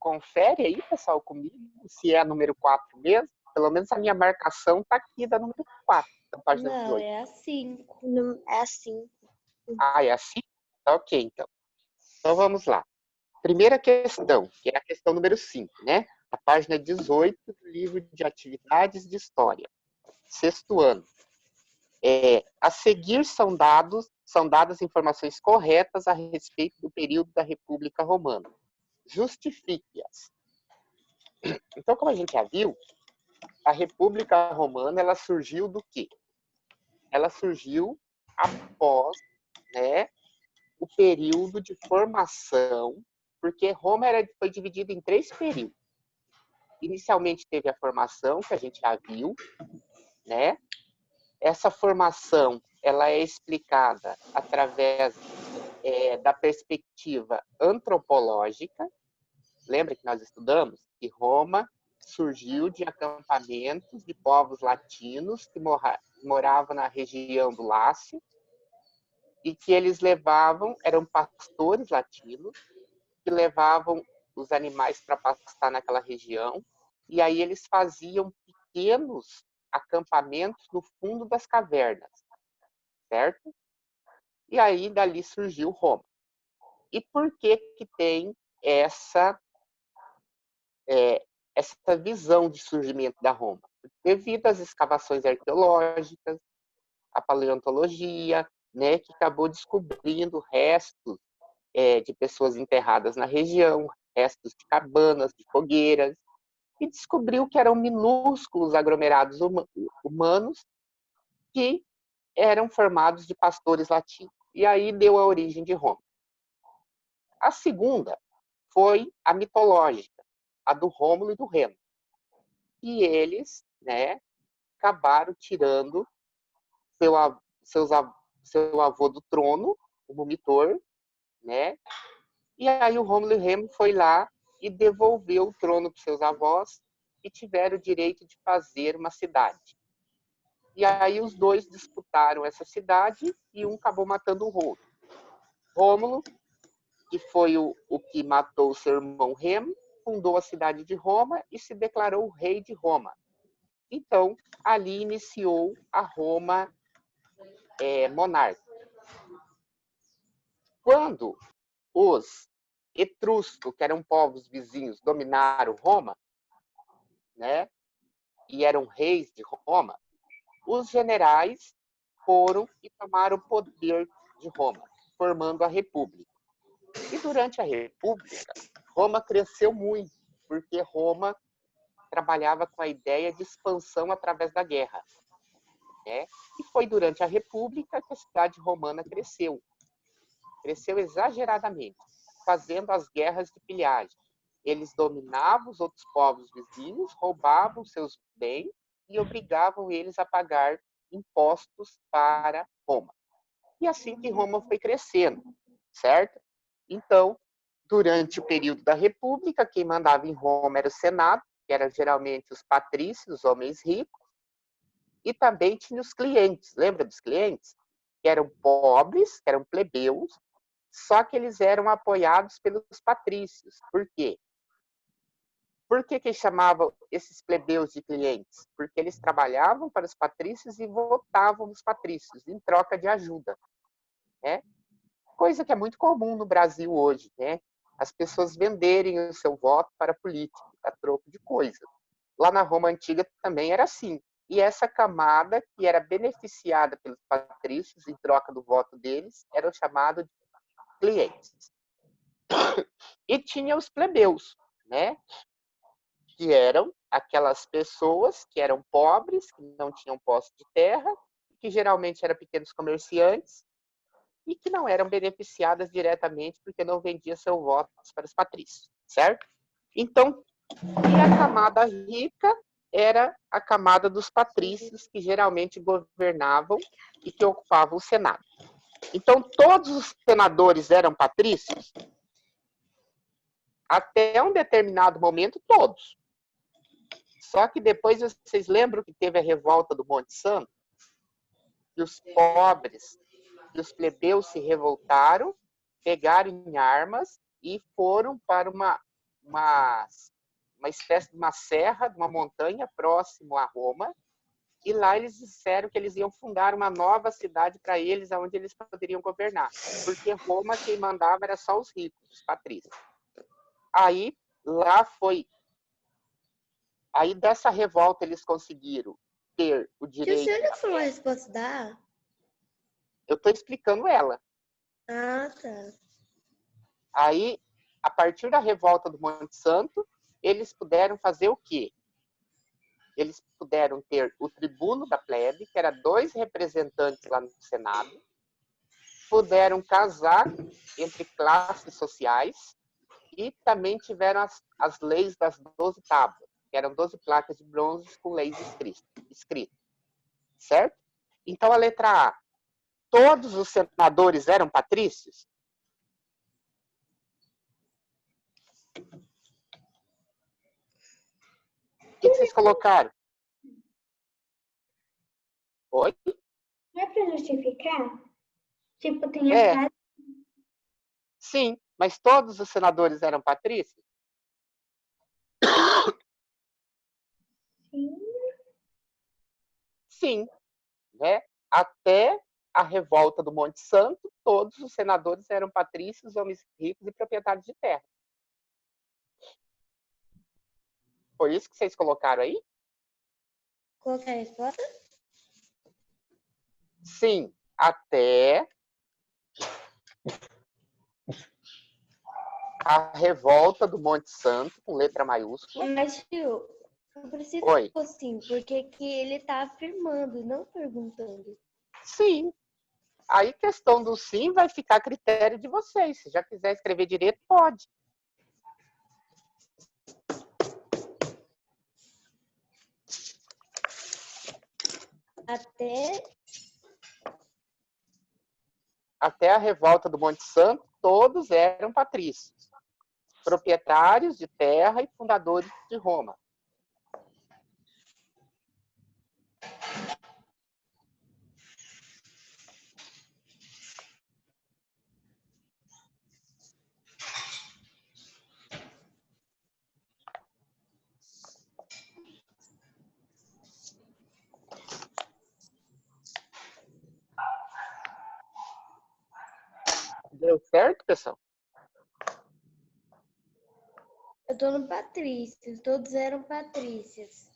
confere aí, pessoal, comigo, se é número 4 mesmo. Pelo menos a minha marcação está aqui da número 4, da página Não, 18. é a 5. Não, é assim. Ah, é assim? Tá ok, então. Então vamos lá. Primeira questão, que é a questão número 5, né? A página 18 do livro de atividades de história. Sexto ano. A seguir são dadas informações corretas a respeito do período da República Romana. Justifique-as. Então, como a gente já viu, a República Romana, ela surgiu do quê? Ela surgiu após, né, o período de formação, porque Roma foi dividida em 3 períodos. Inicialmente teve a formação, que a gente já viu, né? Essa formação, ela é explicada através da perspectiva antropológica. Lembra que nós estudamos que Roma surgiu de acampamentos de povos latinos que moravam na região do Lácio e que eles eram pastores latinos, que levavam os animais para pastar naquela região, e aí eles faziam pequenos acampamentos no fundo das cavernas, certo? E aí dali surgiu Roma. E por que que tem essa visão de surgimento da Roma? Devido às escavações arqueológicas, a paleontologia, né, que acabou descobrindo restos de pessoas enterradas na região, restos de cabanas, de fogueiras, e descobriu que eram minúsculos aglomerados humanos que eram formados de pastores latinos. E aí deu a origem de Roma. A segunda foi a mitológica, a do Rômulo e do Remo. E eles, né, acabaram tirando seu avô do trono, o Numitor, né? E aí o Rômulo e o Remo foi lá e devolveu o trono para seus avós e tiveram o direito de fazer uma cidade. E aí os dois disputaram essa cidade e um acabou matando o outro. Rômulo, que foi o que matou o seu irmão Remo, fundou a cidade de Roma e se declarou rei de Roma. Então, ali iniciou a Roma monarca. Quando os etruscos, que eram povos vizinhos, dominaram Roma, né, e eram reis de Roma, os generais foram e tomaram o poder de Roma, formando a República. E durante a República, Roma cresceu muito, porque Roma trabalhava com a ideia de expansão através da guerra, né? E foi durante a República que a cidade romana cresceu exageradamente, fazendo as guerras de pilhagem. Eles dominavam os outros povos vizinhos, roubavam seus bens e obrigavam eles a pagar impostos para Roma. E assim que Roma foi crescendo, certo? Então, durante o período da República, quem mandava em Roma era o Senado, que eram geralmente os patrícios, os homens ricos, e também tinha os clientes. Lembra dos clientes? Que eram pobres, que eram plebeus, só que eles eram apoiados pelos patrícios. Por quê? Por que chamavam esses plebeus de clientes? Porque eles trabalhavam para os patrícios e votavam nos patrícios, em troca de ajuda, né? Coisa que é muito comum no Brasil hoje, né? As pessoas venderem o seu voto para político, a troco de coisas. Lá na Roma Antiga também era assim. E essa camada que era beneficiada pelos patrícios em troca do voto deles eram chamados de clientes. E tinha os plebeus, né? Que eram aquelas pessoas que eram pobres, que não tinham posse de terra, que geralmente eram pequenos comerciantes e que não eram beneficiadas diretamente porque não vendia seu voto para os patrícios, certo? Então, e a camada rica era a camada dos patrícios, que geralmente governavam e que ocupavam o Senado. Então, todos os senadores eram patrícios? Até um determinado momento, todos. Só que depois, vocês lembram que teve a revolta do Monte Santo? E os pobres e os plebeus se revoltaram, pegaram em armas e foram para uma espécie de uma serra, de uma montanha próximo a Roma, e lá eles disseram que eles iam fundar uma nova cidade para eles, onde eles poderiam governar, porque Roma quem mandava era só os ricos, os patrícios. Aí lá foi, aí dessa revolta eles conseguiram ter o direito. Você não falou a resposta da A? Eu estou explicando ela. Ah, tá. Aí, a partir da revolta do Monte Santo, eles puderam fazer o quê? Eles puderam ter o tribuno da plebe, que era 2 representantes lá no Senado, puderam casar entre classes sociais e também tiveram as leis das 12 tábuas, que eram 12 placas de bronze com leis escritas, certo? Então, a letra A, todos os senadores eram patrícios? O que vocês colocaram? Oi? Não é para justificar? Tipo, tem a frase. Sim, mas todos os senadores eram patrícios? Sim. Sim, né? Até a revolta do Monte Santo, todos os senadores eram patrícios, homens ricos e proprietários de terra. Foi isso que vocês colocaram aí? Qual que é a resposta? Sim, até a revolta do Monte Santo, com letra maiúscula. Mas, tio, não precisa Oi. assim, porque que ele tá afirmando, não perguntando. Sim. Aí, questão do sim vai ficar a critério de vocês. Se já quiser escrever direito, pode. Até a revolta do Monte Santo, todos eram patrícios, proprietários de terra e fundadores de Roma. Deu certo, pessoal? Eu tô no Patrícios, todos eram patrícias.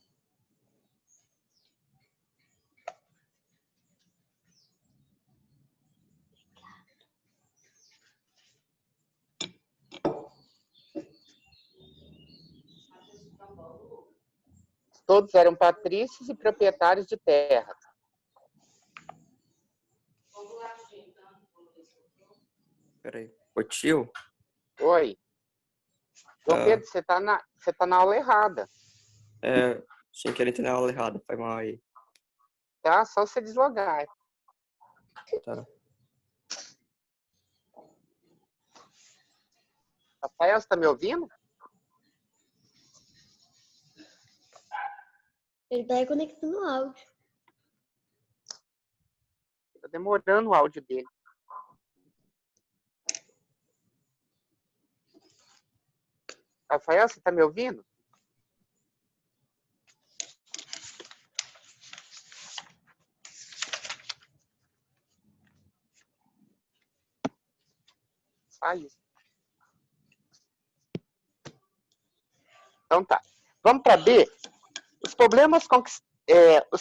Todos eram patrícios e proprietários de terra. Peraí. Ô tio? Oi. João Pedro, você tá na aula errada. Sem querer entender a aula errada, foi mal aí. Tá? Só você deslogar. Tá. Rafael, você tá me ouvindo? Ele tá reconectando o áudio. Tá demorando o áudio dele. Rafael, você tá me ouvindo? Sai. Então tá. Vamos para B. Os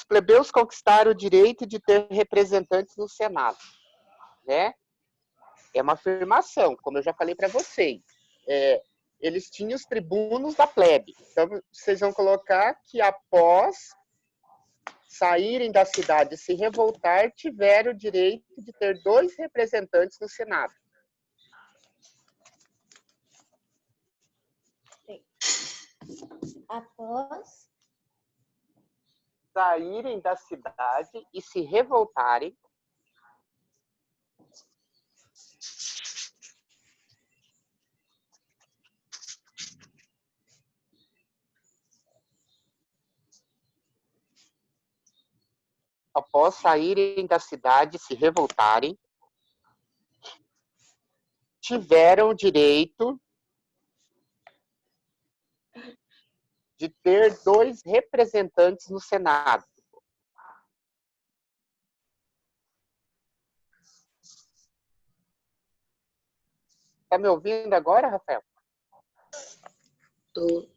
plebeus conquistaram o direito de ter representantes no Senado, né? É uma afirmação, como eu já falei para vocês. Eles tinham os tribunos da plebe. Então, vocês vão colocar que após saírem da cidade e se revoltar, tiveram o direito de ter 2 representantes no Senado. Após saírem da cidade e se revoltarem, tiveram o direito de ter 2 representantes no Senado. Está me ouvindo agora, Rafael? Tô.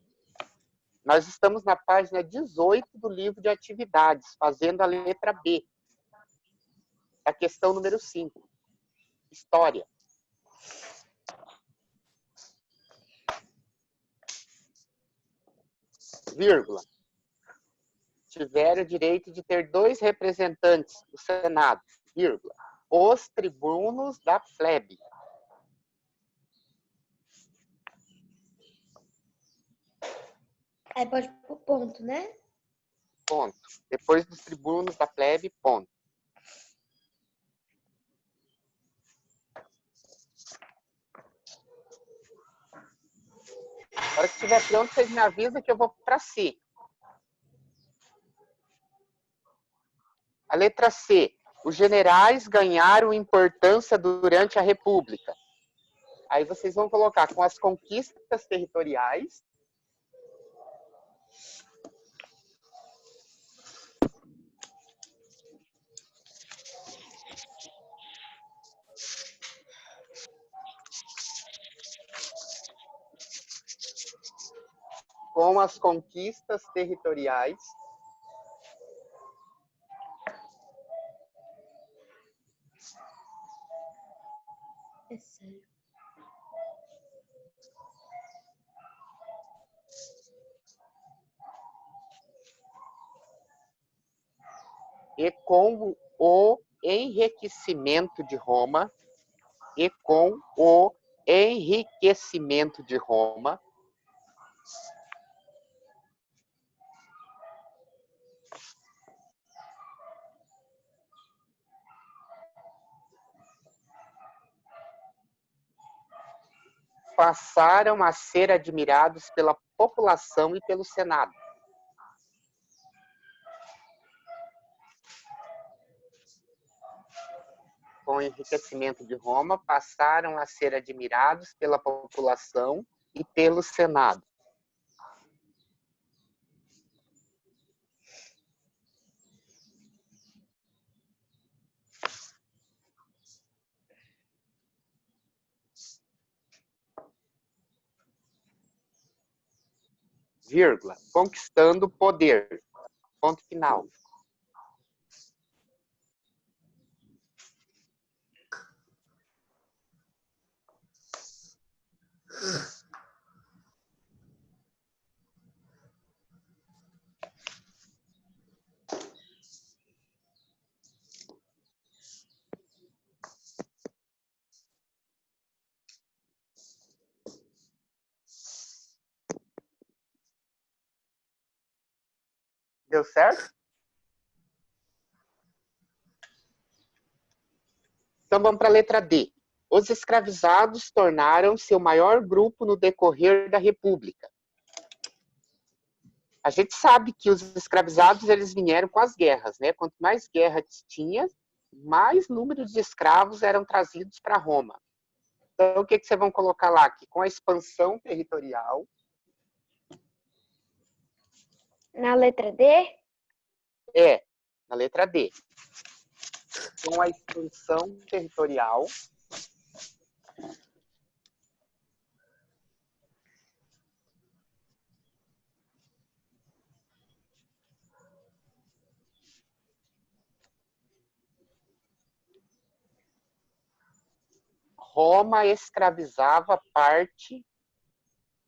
Nós estamos na página 18 do livro de atividades, fazendo a letra B. A questão número 5. História. Vírgula. Tiver o direito de ter 2 representantes do Senado, vírgula, os tribunos da plebe. Aí pode pôr ponto, né? Ponto. Depois dos tribunos da plebe, ponto. Na hora que estiver pronto, vocês me avisam que eu vou para C. A letra C. Os generais ganharam importância durante a República. Aí vocês vão colocar com as conquistas territoriais. Com as conquistas territoriais. É sério. E com o enriquecimento de Roma. E com o enriquecimento de Roma. Passaram a ser admirados pela população e pelo Senado. Com o enriquecimento de Roma, passaram a ser admirados pela população e pelo Senado. Vírgula, conquistando poder. Ponto final. Deu certo? Então vamos para a letra D. Os escravizados tornaram-se o maior grupo no decorrer da República. A gente sabe que os escravizados eles vieram com as guerras, né? Quanto mais guerra tinha, mais número de escravos eram trazidos para Roma. Então, o que vocês vão colocar lá? Que com a expansão territorial... Na letra D? É, na letra D. Com a expansão territorial... Roma escravizava parte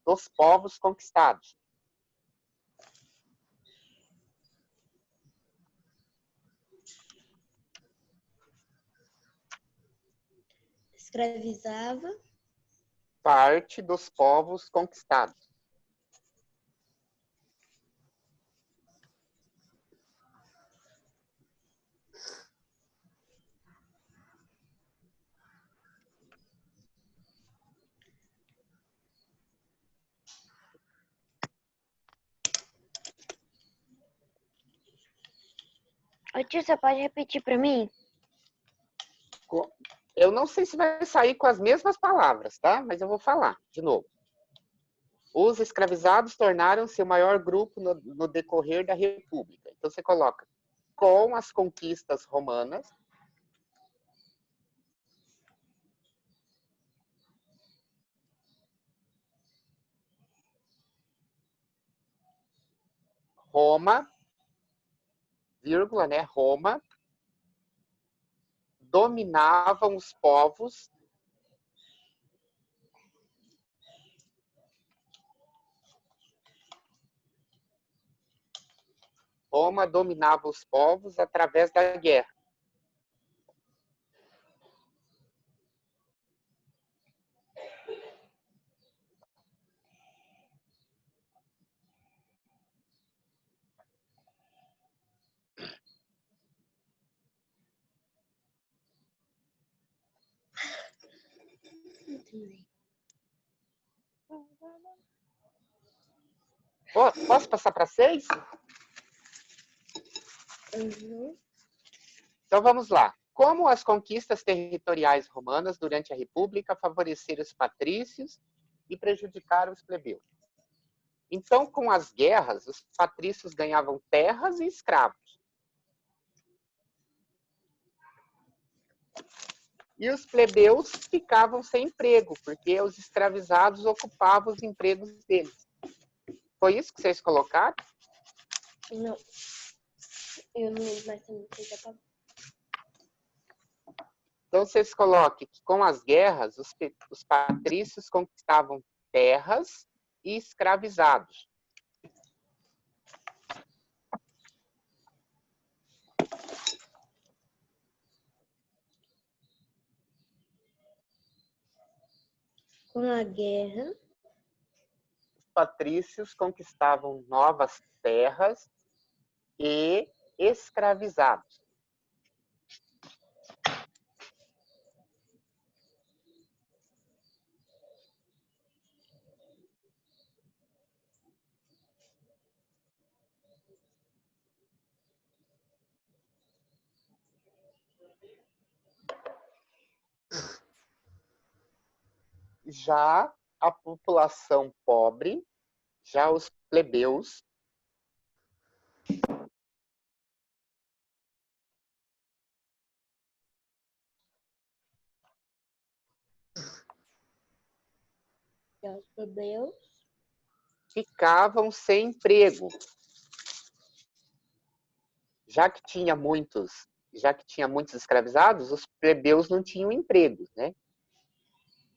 dos povos conquistados. Escravizava. Parte dos povos conquistados. Ô tio, você pode repetir para mim? Eu não sei se vai sair com as mesmas palavras, tá? Mas eu vou falar de novo. Os escravizados tornaram-se o maior grupo no decorrer da República. Então, você coloca com as conquistas romanas, Roma, vírgula, né? Roma dominavam os povos através da guerra. Posso passar para 6? Uhum. Então vamos lá. Como as conquistas territoriais romanas durante a República favoreceram os patrícios e prejudicaram os plebeus? Então, com as guerras, os patrícios ganhavam terras e escravos. E os plebeus ficavam sem emprego, porque os escravizados ocupavam os empregos deles. Foi isso que vocês colocaram? Não. Eu não lembro mais também. Então, vocês coloquem que com as guerras, os patrícios conquistavam terras e escravizados. Com a guerra, Os patrícios conquistavam novas terras e escravizados. Já a população pobre, já os plebeus, os plebeus, ficavam sem emprego. Já que tinha muitos escravizados, os plebeus não tinham emprego, né?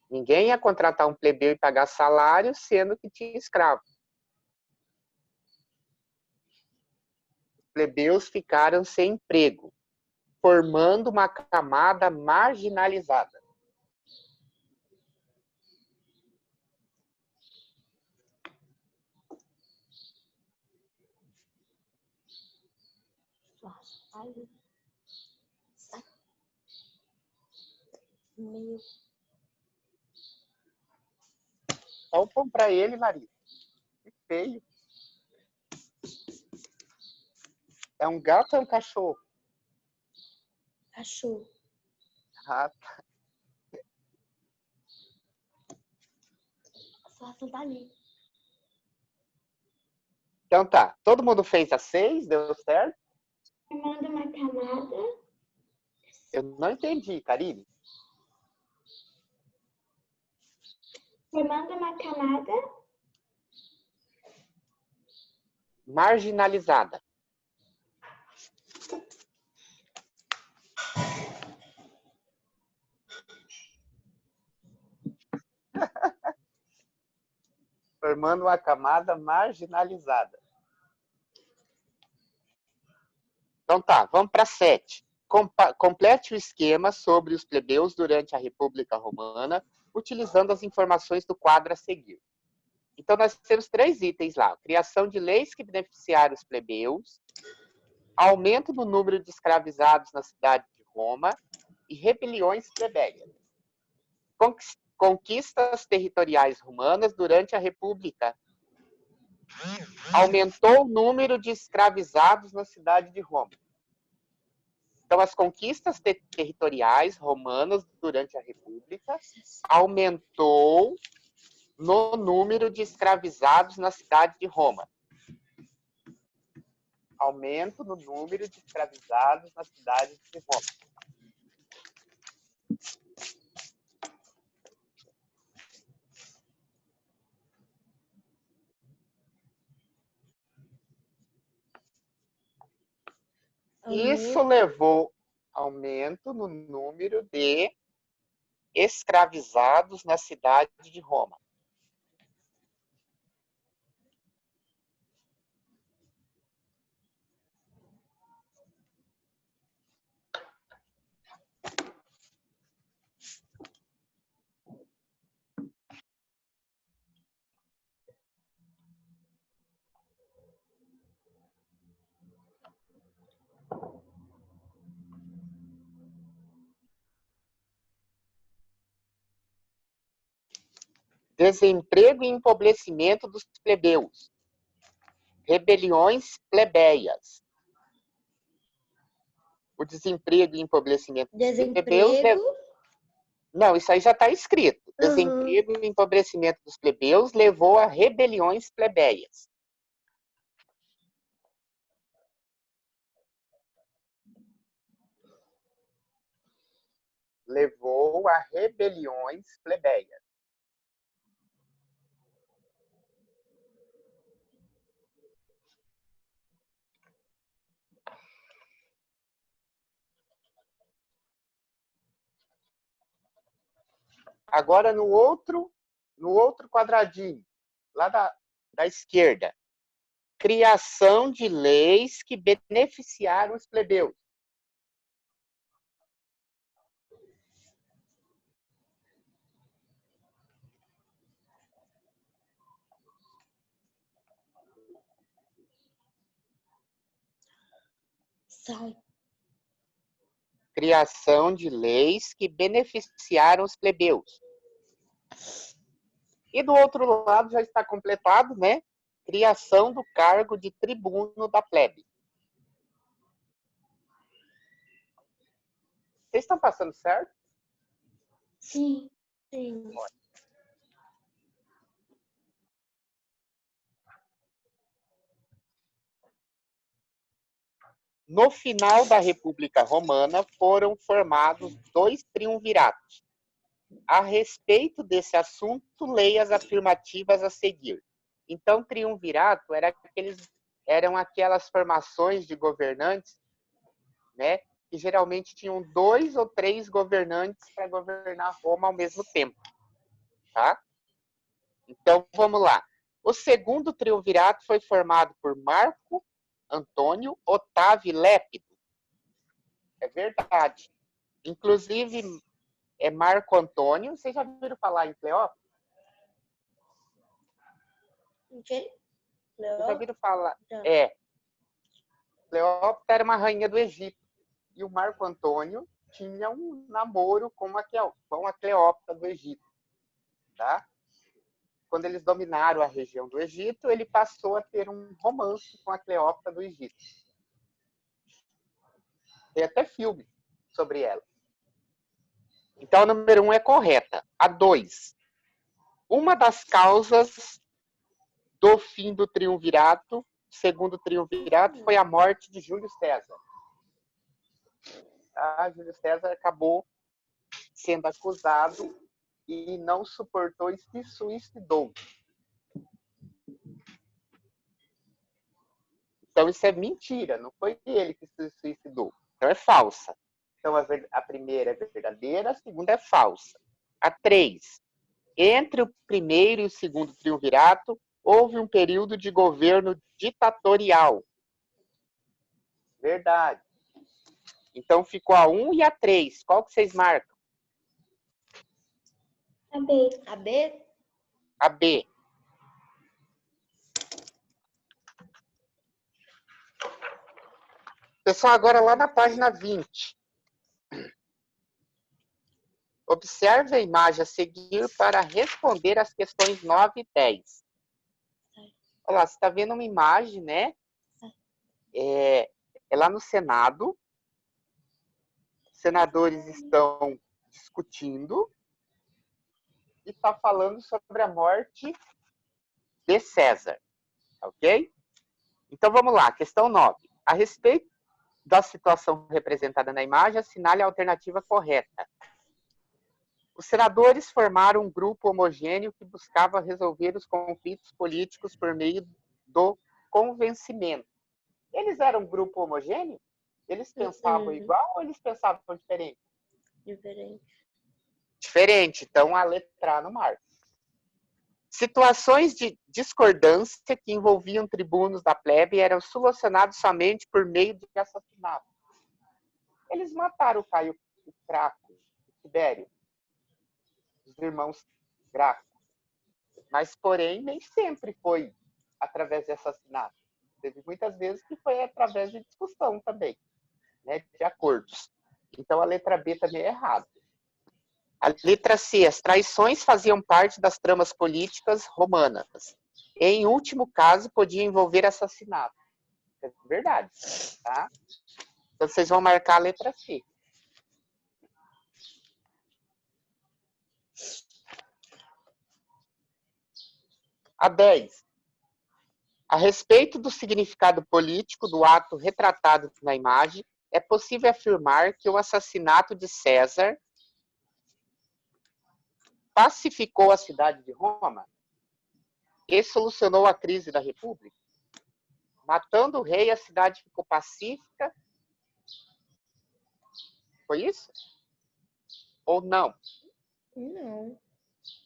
Ninguém ia contratar um plebeu e pagar salário, sendo que tinha escravo. Os plebeus ficaram sem emprego, formando uma camada marginalizada. meio Dá um pão para ele, Maria. Que feio. É um gato ou é um cachorro? cachorro. Ah, tá. A situação tá ali. Então tá. Todo mundo fez a 6? Deu certo? Formando uma camada. Eu não entendi, Karine. Formando uma camada. Marginalizada. Formando uma camada marginalizada. Então tá, vamos para 7. Complete o esquema sobre os plebeus durante a República Romana, utilizando as informações do quadro a seguir. Então, nós temos 3 itens lá. Criação de leis que beneficiaram os plebeus, aumento do número de escravizados na cidade de Roma e rebeliões plebeias. Conquistas territoriais romanas durante a República. Aumentou o número de escravizados na cidade de Roma. Então, as conquistas territoriais romanas durante a República aumentou no número de escravizados na cidade de Roma. Aumento no número de escravizados na cidade de Roma. Isso levou aumento no número de escravizados na cidade de Roma. Desemprego e empobrecimento dos plebeus. Rebeliões plebeias. O desemprego e empobrecimento dos plebeus... Não, isso aí já está escrito. Desemprego e empobrecimento dos plebeus levou a rebeliões plebeias. Levou a rebeliões plebeias. Agora no outro quadradinho, lá da esquerda. Criação de leis que beneficiaram os plebeus. Criação de leis que beneficiaram os plebeus. E do outro lado já está completado, né? Criação do cargo de tribuno da plebe. Vocês estão passando certo? Sim. Sim. No final da República Romana foram formados 2 triunviratos. A respeito desse assunto, leia as afirmativas a seguir. Então, triunvirato eram aquelas formações de governantes, né, que geralmente tinham 2 ou 3 governantes para governar Roma ao mesmo tempo. Tá? Então, vamos lá. O segundo triunvirato foi formado por Marco Antônio Otávio Lépido. É verdade. Inclusive, é Marco Antônio. Vocês já ouviram falar em Cleópatra? Okay. Vocês já ouviram falar? Cleópatra era uma rainha do Egito. E o Marco Antônio tinha um namoro com a Cleópatra do Egito. Tá? Quando eles dominaram a região do Egito, ele passou a ter um romance com a Cleópatra do Egito. Tem até filme sobre ela. Então, a número 1 é correta. A 2. Uma das causas do fim do triunvirato, segundo triunvirato, foi a morte de Júlio César. Júlio César acabou sendo acusado e não suportou e se suicidou. Então, isso é mentira, não foi ele que se suicidou. Então, é falsa. Então, a primeira é verdadeira, a segunda é falsa. A 3. Entre o primeiro e o segundo triunvirato, houve um período de governo ditatorial. Verdade. Então, ficou a 1 e a 3. Qual que vocês marcam? A B. A B? A B. Pessoal, agora lá na página 20. Observe a imagem a seguir para responder as questões 9 e 10. Olha lá, você está vendo uma imagem, né? É lá no Senado. Os senadores estão discutindo. e está falando sobre a morte de César, ok? Então vamos lá, questão 9. A respeito da situação representada na imagem, assinale a alternativa correta. Os senadores formaram um grupo homogêneo que buscava resolver os conflitos políticos por meio do convencimento. Eles eram um grupo homogêneo? Eles pensavam igual ou eles pensavam diferente? Diferente. Diferente, então a letra A no marco. Situações de discordância que envolviam tribunos da plebe eram solucionados somente por meio de assassinato. Eles mataram o Caio Craco, o Tibério, os irmãos Graco. Mas, porém, nem sempre foi através de assassinato. Teve muitas vezes que foi através de discussão também, né, de acordos. Então, a letra B também é errada. A letra C, as traições faziam parte das tramas políticas romanas. Em último caso, podia envolver assassinato. É verdade, tá? Então, vocês vão marcar a letra C. A 10. A respeito do significado político do ato retratado na imagem, é possível afirmar que o assassinato de César pacificou a cidade de Roma e solucionou a crise da República. Matando o rei, a cidade ficou pacífica. Foi isso? Ou não? Não.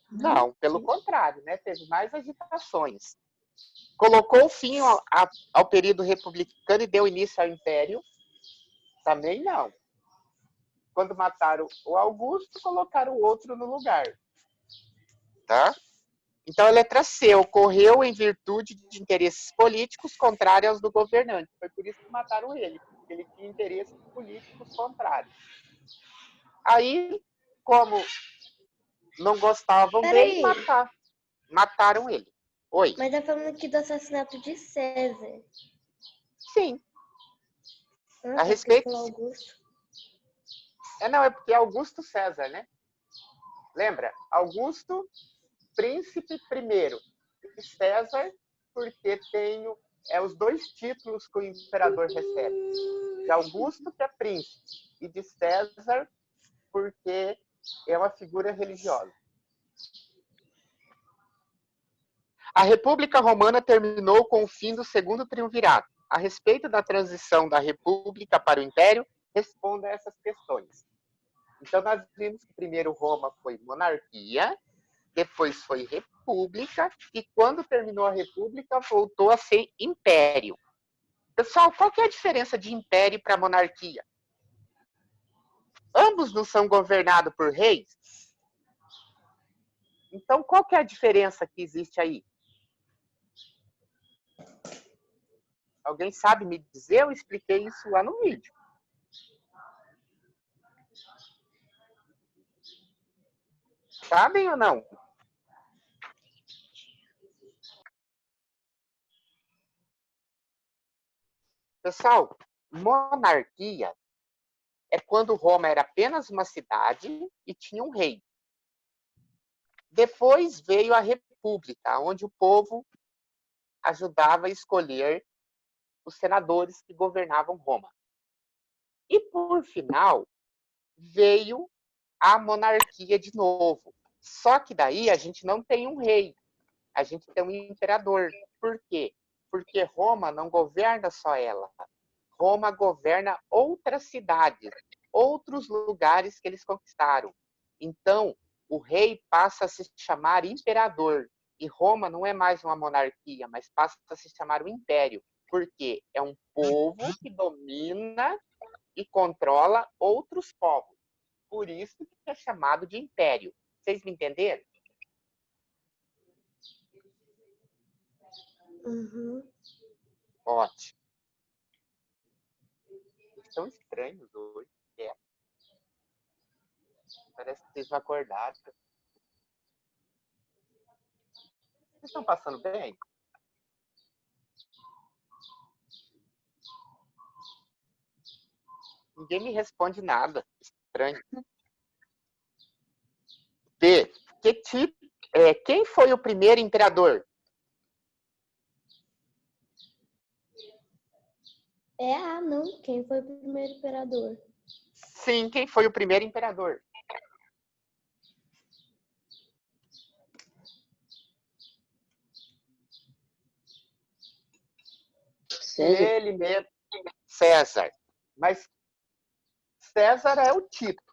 Não, pelo contrário, né? Teve mais agitações. Colocou fim ao período republicano e deu início ao império? Também não. Quando mataram o Augusto, colocaram o outro no lugar. Tá? Então, a letra C, ocorreu em virtude de interesses políticos contrários aos do governante. Foi por isso que mataram ele, porque ele tinha interesses políticos contrários. Aí, como não gostavam dele, mataram ele. Oi. Mas tá falando aqui do assassinato de César. Sim. Ah, A respeito... Augusto. Não, é porque é Augusto César, né? Lembra? Augusto, príncipe primeiro. E César, porque tem os dois títulos que o imperador recebe. De Augusto, que é príncipe, e de César, porque é uma figura religiosa. A República Romana terminou com o fim do segundo triunvirato. A respeito da transição da República para o Império, responda a essas questões. Então, nós vimos que primeiro Roma foi monarquia, depois foi república, e quando terminou a república, voltou a ser império. Pessoal, qual que é a diferença de império para monarquia? Ambos não são governados por reis? Então, qual que é a diferença que existe aí? Alguém sabe me dizer? Eu expliquei isso lá no vídeo. Sabem ou não? Pessoal, monarquia é quando Roma era apenas uma cidade e tinha um rei. Depois veio a república, onde o povo ajudava a escolher os senadores que governavam Roma. E, por final, veio a monarquia de novo. Só que daí a gente não tem um rei, a gente tem um imperador. Por quê? Porque Roma não governa só ela. Roma governa outras cidades, outros lugares que eles conquistaram. Então, o rei passa a se chamar imperador. E Roma não é mais uma monarquia, mas passa a se chamar um império. Porque é um povo que domina e controla outros povos. Por isso que é chamado de império. Vocês me entenderam? Uhum. Ótimo. Eles são estranhos hoje. É. Parece que vocês não acordaram. Vocês estão passando bem? Ninguém me responde nada. Estranho. B. Quem foi o primeiro imperador? Não. Quem foi o primeiro imperador? Sim, quem foi o primeiro imperador? César? Ele mesmo, César. Mas César é o título.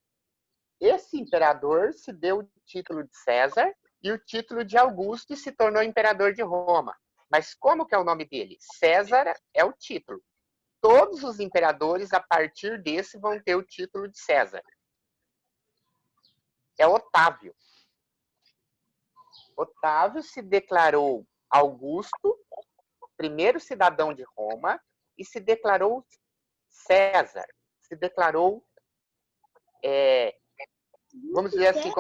Esse imperador se deu o título de César e o título de Augusto e se tornou imperador de Roma. Mas como que é o nome dele? César é o título. Todos os imperadores, a partir desse, vão ter o título de César. É Otávio. Otávio se declarou Augusto, primeiro cidadão de Roma, e se declarou César. Se declarou, vamos dizer assim,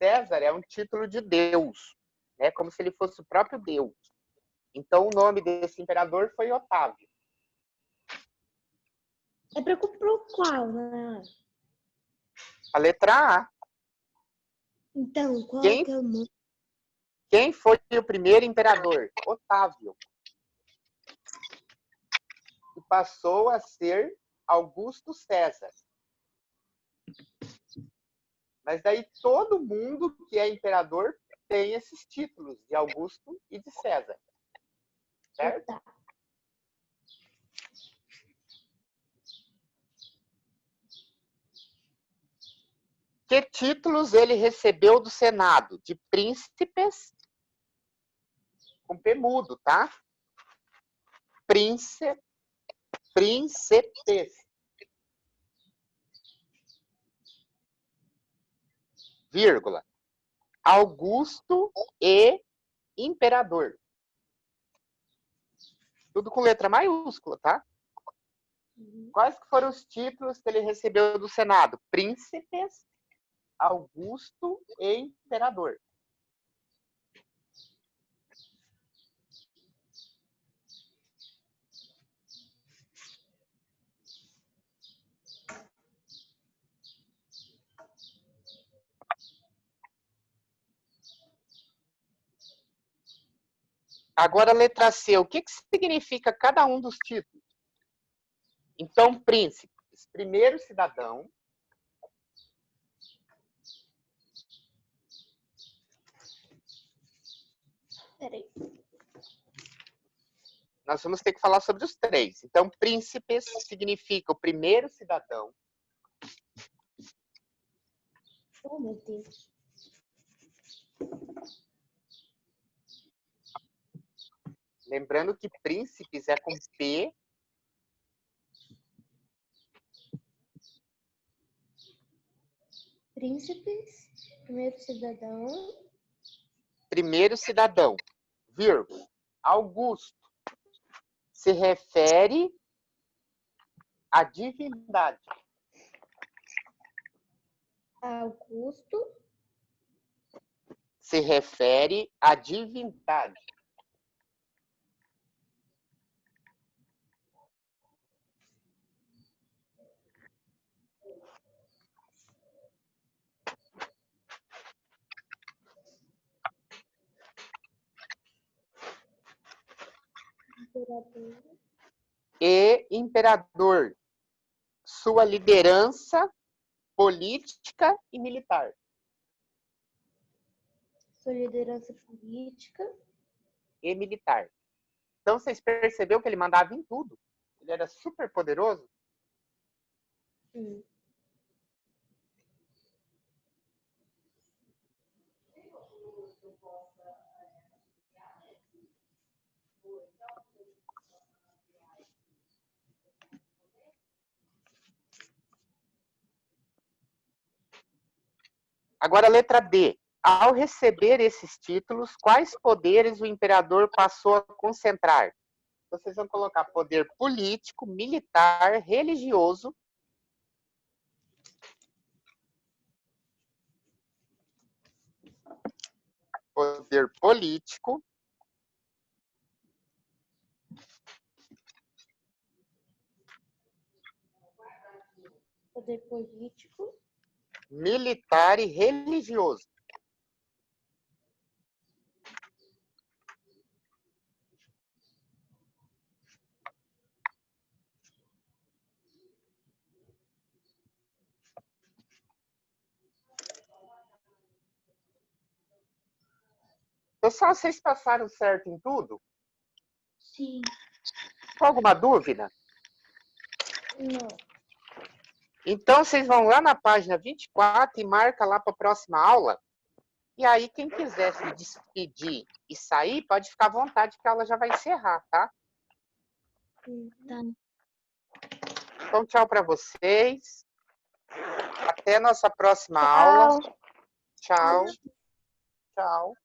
César é um título de Deus, né? Como se ele fosse o próprio Deus. Então, o nome desse imperador foi Otávio. É para comprar qual, né? A letra A. Então, qual Quem, que é o nome? quem foi o primeiro imperador? Otávio. E passou a ser Augusto César. Mas daí todo mundo que é imperador tem esses títulos de Augusto e de César. Certo? Tá. Que títulos ele recebeu do Senado? De príncipes, com P mudo, tá? Príncipes, vírgula, Augusto e imperador. Tudo com letra maiúscula, tá? Quais foram os títulos que ele recebeu do Senado? Príncipes, Augusto e imperador. Agora, a letra C. O que significa cada um dos títulos? Então, príncipes, primeiro cidadão. Peraí. Nós vamos ter que falar sobre os três. Então, príncipes significa o primeiro cidadão. Oh, meu Deus. Lembrando que príncipes é com P. Príncipes, primeiro cidadão. Primeiro cidadão, vírgula. Augusto se refere à divindade. Augusto, Se refere à divindade. imperador. E imperador, sua liderança política e militar. Sua liderança política. E militar. Então, vocês perceberam que ele mandava em tudo. Ele era super poderoso. Agora, a letra D. Ao receber esses títulos, quais poderes o imperador passou a concentrar? Vocês vão colocar poder político, militar, religioso. Poder político. Poder político. militar e religioso. Pessoal, vocês passaram certo em tudo? Sim. Com alguma dúvida? Não. Então, vocês vão lá na página 24 e marca lá para a próxima aula. E aí, quem quiser se despedir e sair, pode ficar à vontade, que a aula já vai encerrar, tá? Tá. Então, tchau para vocês. Até a nossa próxima aula. Tchau. Tchau.